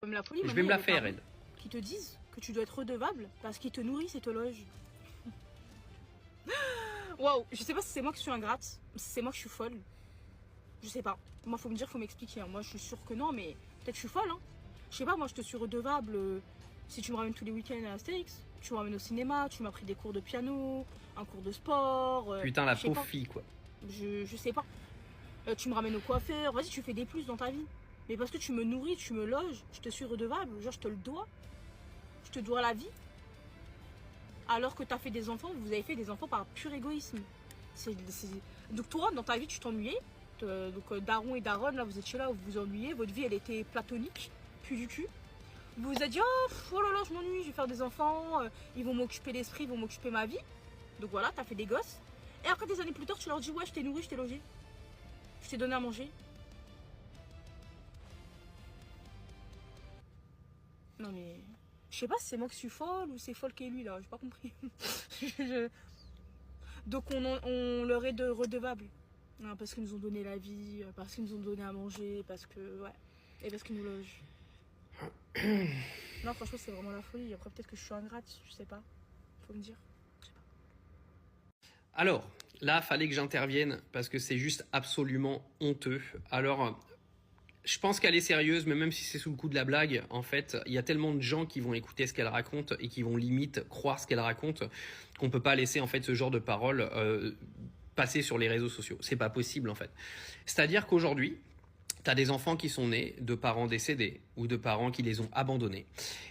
Comme la folie, Je vais me la faire, parents elle. qui te disent que tu dois être redevable parce qu'ils te nourrissent et te logent. Waouh, je sais pas si c'est moi qui suis ingrate, si c'est moi qui suis folle. Je sais pas. Moi, faut me dire, faut m'expliquer. Moi, je suis sûre que non, mais peut-être je suis folle. Hein. Je sais pas, moi, je te suis redevable si tu me ramènes tous les week-ends à Astérix. Tu me ramènes au cinéma, tu m'as pris des cours de piano, un cours de sport. Putain, la je sais pauvre pas. fille, quoi. Je sais pas. Tu me ramènes au coiffeur. Vas-y, tu fais des plus dans ta vie. Mais parce que tu me nourris, tu me loges, je te suis redevable. Genre, je te le dois. Je te dois la vie. Alors que tu as fait des enfants, vous avez fait des enfants par pur égoïsme. Donc toi, dans ta vie, tu t'ennuyais. Donc Daron et Daron, là, vous étiez là, vous vous ennuyez. Votre vie, elle était platonique, plus du cul. Vous vous êtes dit, oh là là, je m'ennuie, je vais faire des enfants. Ils vont m'occuper l'esprit, ils vont m'occuper ma vie. Donc voilà, tu as fait des gosses. Et après, des années plus tard, tu leur dis, ouais, je t'ai nourri, je t'ai logé. Je t'ai donné à manger. Non mais... Je sais pas si c'est moi qui suis folle ou c'est folle qui est lui, là. J'ai pas compris. Donc on leur est redevable. Parce qu'ils nous ont donné la vie, parce qu'ils nous ont donné à manger, parce que... Ouais. Et parce qu'ils nous logent. Non, franchement, c'est vraiment la folie. Après, peut-être que je suis ingrate, je sais pas. Faut me dire. Je sais pas. Alors, là, fallait que j'intervienne parce que c'est juste absolument honteux. Alors, je pense qu'elle est sérieuse, mais même si c'est sous le coup de la blague, en fait, il y a tellement de gens qui vont écouter ce qu'elle raconte et qui vont limite croire ce qu'elle raconte qu'on peut pas laisser en fait ce genre de paroles passer sur les réseaux sociaux. C'est pas possible en fait. C'est-à-dire qu'aujourd'hui, tu as des enfants qui sont nés de parents décédés ou de parents qui les ont abandonnés.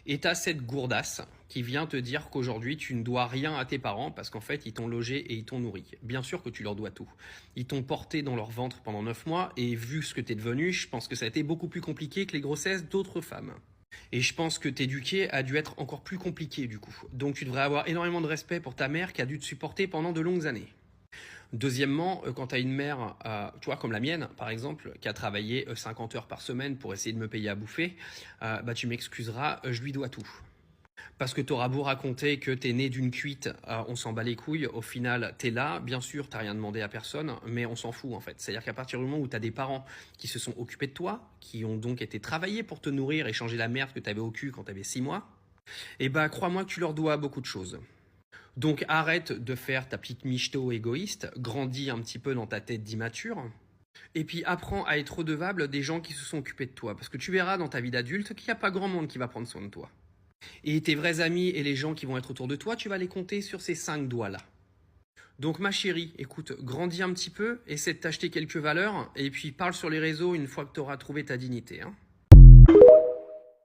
Et tu as cette gourdasse qui vient te dire qu'aujourd'hui, tu ne dois rien à tes parents parce qu'en fait, ils t'ont logé et ils t'ont nourri. Bien sûr que tu leur dois tout. Ils t'ont porté dans leur ventre pendant 9 mois et vu ce que tu es devenu, je pense que ça a été beaucoup plus compliqué que les grossesses d'autres femmes. Et je pense que t'éduquer a dû être encore plus compliqué du coup. Donc tu devrais avoir énormément de respect pour ta mère qui a dû te supporter pendant de longues années. Deuxièmement, quand tu as une mère, tu vois, comme la mienne, par exemple, qui a travaillé 50 heures par semaine pour essayer de me payer à bouffer, bah, tu m'excuseras, je lui dois tout. Parce que tu auras beau raconter que tu es né d'une cuite, on s'en bat les couilles, au final, tu es là, bien sûr, tu n'as rien demandé à personne, mais on s'en fout en fait. C'est-à-dire qu'à partir du moment où tu as des parents qui se sont occupés de toi, qui ont donc été travaillés pour te nourrir et changer la merde que tu avais au cul quand tu avais 6 mois, et bah crois-moi que tu leur dois beaucoup de choses. Donc arrête de faire ta petite michto égoïste, grandis un petit peu dans ta tête d'immature, et puis apprends à être redevable des gens qui se sont occupés de toi. Parce que tu verras dans ta vie d'adulte qu'il n'y a pas grand monde qui va prendre soin de toi. Et tes vrais amis et les gens qui vont être autour de toi, tu vas les compter sur ces 5 doigts-là. Donc ma chérie, écoute, grandis un petit peu, essaie de t'acheter quelques valeurs, et puis parle sur les réseaux une fois que tu auras trouvé ta dignité. Hein.